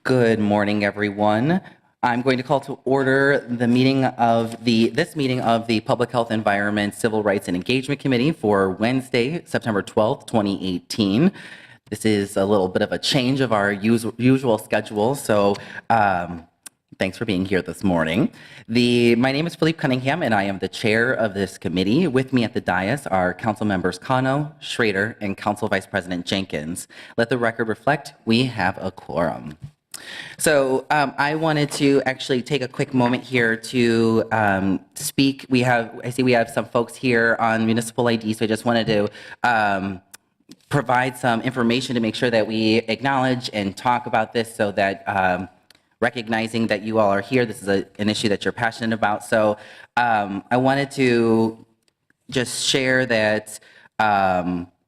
Good morning, everyone. I'm going to call to order the meeting of this meeting of the Public Health, Environment, Civil Rights, and Engagement Committee for Wednesday, September 12th, 2018. This is a little bit of a change of our usual schedule, so thanks for being here this morning. My name is Phillipe Cunningham, and I am the chair of this committee. With me at the dais are Council Members Cano, Schrader, and Council Vice President Jenkins. Let the record reflect, we have a quorum. So I wanted to actually take a quick moment here to speak. I see we have some folks here on municipal ID, so I just wanted to provide some information to make sure that we acknowledge and talk about this, so that recognizing that you all are here, this is an issue that you're passionate about. So I wanted to just share that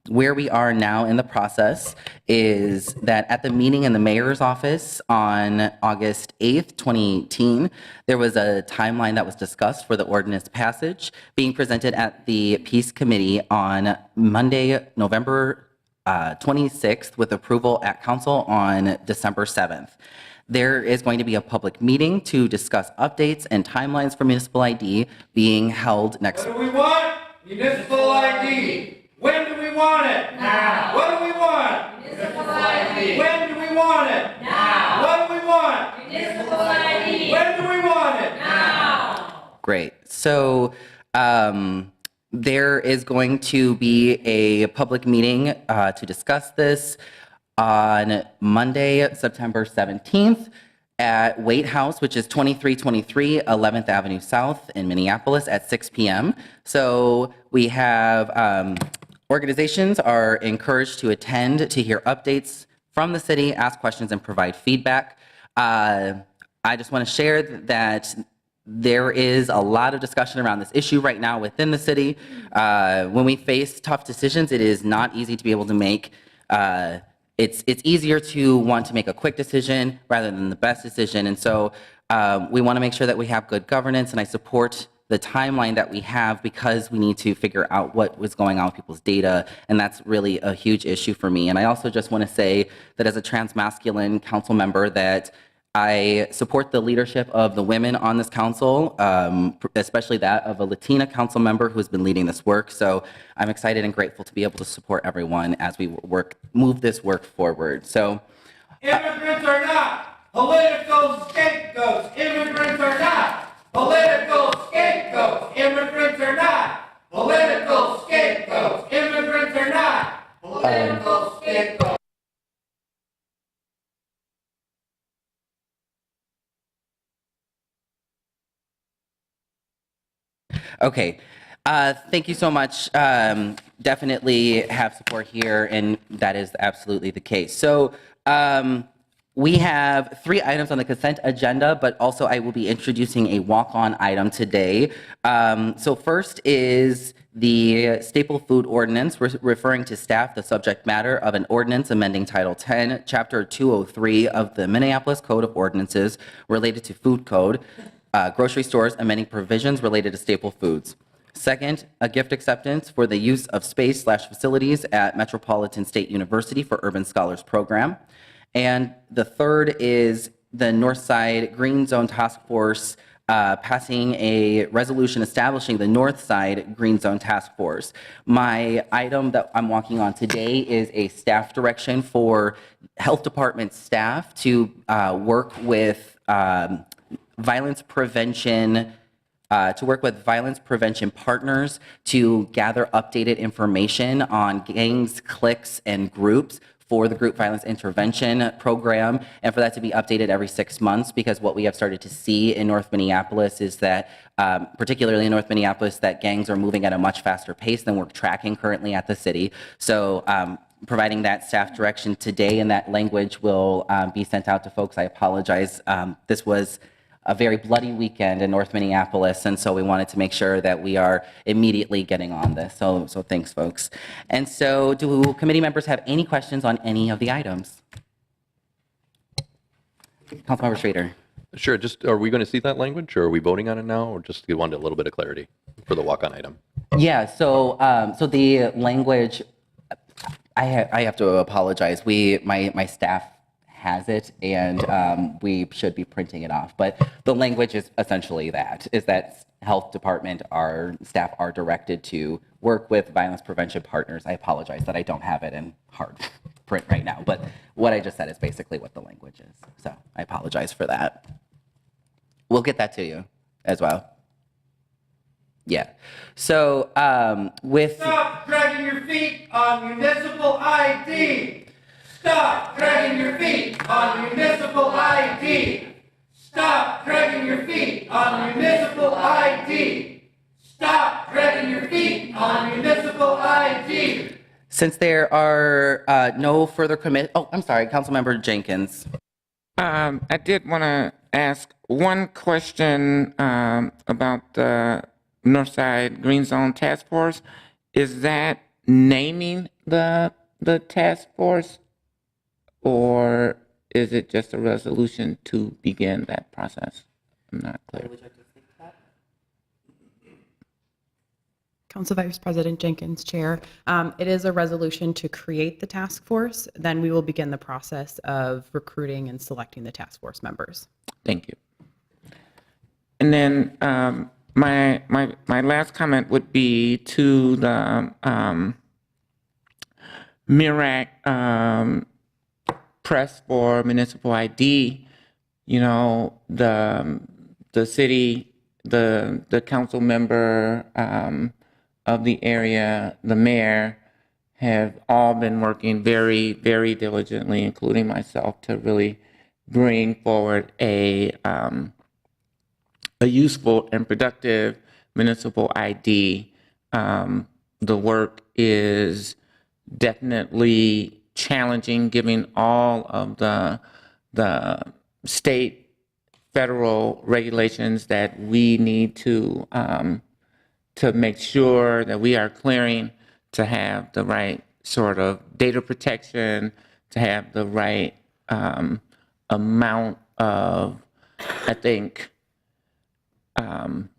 where we are now in the process is that at the meeting in the mayor's office on August 8th, 2018, there was a timeline that was discussed for the ordinance passage being presented at the Peace Committee on Monday, November 26th, with approval at council on December 7th. There is going to be a public meeting to discuss updates and timelines for municipal ID being held next week. What do we want? Municipal ID. When do we want it? Now. What do we want? Municipal ID. When do we want it? Now. What do we want? Municipal ID. When do we want it? Now. Great. So there is going to be a public meeting to discuss this on Monday, September 17th at Waite House, which is 2323 11th Avenue South in Minneapolis at 6 p.m. So we have organizations are encouraged to attend to hear updates from the city, ask questions, and provide feedback. I just want to share that there is a lot of discussion around this issue right now within the city. When we face tough decisions, it is not easy to be able to make. It's easier to want to make a quick decision rather than the best decision. And so we want to make sure that we have good governance, and I support the timeline that we have because we need to figure out what was going on with people's data, and that's really a huge issue for me. And I also just want to say that as a transmasculine council member that I support the leadership of the women on this council, especially that of a Latina council member who has been leading this work. So I'm excited and grateful to be able to support everyone as we move this work forward. So immigrants are not political scapegoats. Immigrants are not political scapegoats. Immigrants are not political scapegoats. Immigrants are not political scapegoats. Okay, thank you so much. Definitely have support here, and that is absolutely the case. So we have 3 items on the consent agenda, but also I will be introducing a walk-on item today. So first is the staple food ordinance, referring to staff the subject matter of an ordinance amending Title 10, Chapter 203 of the Minneapolis Code of Ordinances related to food code, grocery stores, amending provisions related to staple foods. Second, a gift acceptance for the use of space/facilities at Metropolitan State University for Urban Scholars Program. And the third is the Northside Green Zone Task Force passing a resolution establishing the Northside Green Zone Task Force. My item that I'm walking on today is a staff direction for health department staff to work with violence prevention partners to gather updated information on gangs, cliques, and groups for the group violence intervention program, and for that to be updated every 6 months, because what we have started to see in North Minneapolis is that, particularly in North Minneapolis, that gangs are moving at a much faster pace than we're tracking currently at the city. So providing that staff direction today, and that language will be sent out to folks. I apologize. This was a very bloody weekend in North Minneapolis, and so we wanted to make sure that we are immediately getting on this. So thanks, folks. And so do committee members have any questions on any of the items? Councilmember Schrader. Sure. Just, are we going to see that language, or are we voting on it now, or just you wanted a little bit of clarity for the walk-on item? Yeah. So the language, I have to apologize. My staff has it, and we should be printing it off. But the language is essentially that, is that health department, our staff are directed to work with violence prevention partners. I apologize that I don't have it in hard print right now, but what I just said is basically what the language is. So I apologize for that. We'll get that to you as well. Yeah. So with... Stop dragging your feet on municipal ID. Stop dragging your feet on municipal ID. Stop dragging your feet on municipal ID. Stop dragging your feet on municipal ID. Since there are no further I'm sorry, Councilmember Jenkins. I did want to ask one question about the Northside Green Zone Task Force. Is that naming the task force, or is it just a resolution to begin that process? I'm not clear. Council Vice President Jenkins, Chair. It is a resolution to create the task force. Then we will begin the process of recruiting and selecting the task force members. Thank you. And then my last comment would be to the MIRAC press for municipal ID. You know, the city, the council member of the area, the mayor, have all been working very, very diligently, including myself, to really bring forward a useful and productive municipal ID. The work is definitely challenging, given all of the state, federal regulations that we need to make sure that we are clearing, to have the right sort of data protection, to have the right amount of, I think,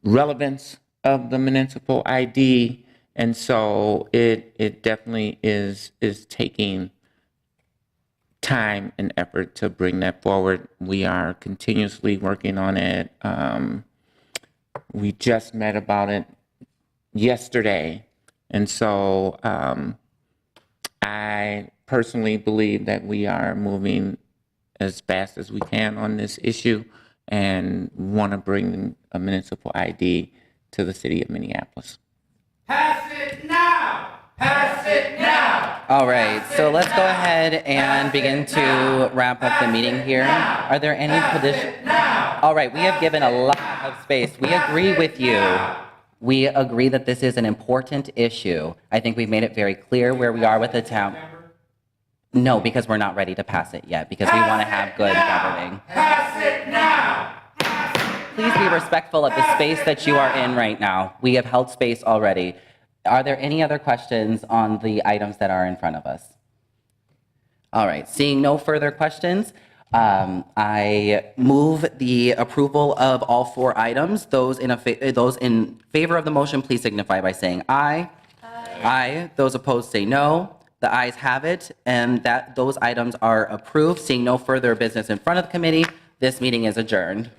relevance of the municipal ID. And so it definitely is taking time and effort to bring that forward. We are continuously working on it. We just met about it yesterday. And so I personally believe that we are moving as fast as we can on this issue, and want to bring a municipal ID to the city of Minneapolis. Pass it now! Pass it now! All right, so let's go ahead and begin to wrap up the meeting here. Are there any All right, we have given a lot of space. We agree with you. We agree that this is an important issue. I think we've made it very clear where we are with the town. No, because we're not ready to pass it yet, because we want to have good governing. Pass it now! Please be respectful of the space that you are in right now. We have held space already. Are there any other questions on the items that are in front of us? All right, seeing no further questions, I move the approval of all 4 items. Those in favor of the motion, please signify by saying aye. Aye. Aye. Those opposed say no. The ayes have it, and those items are approved. Seeing no further business in front of the committee, this meeting is adjourned.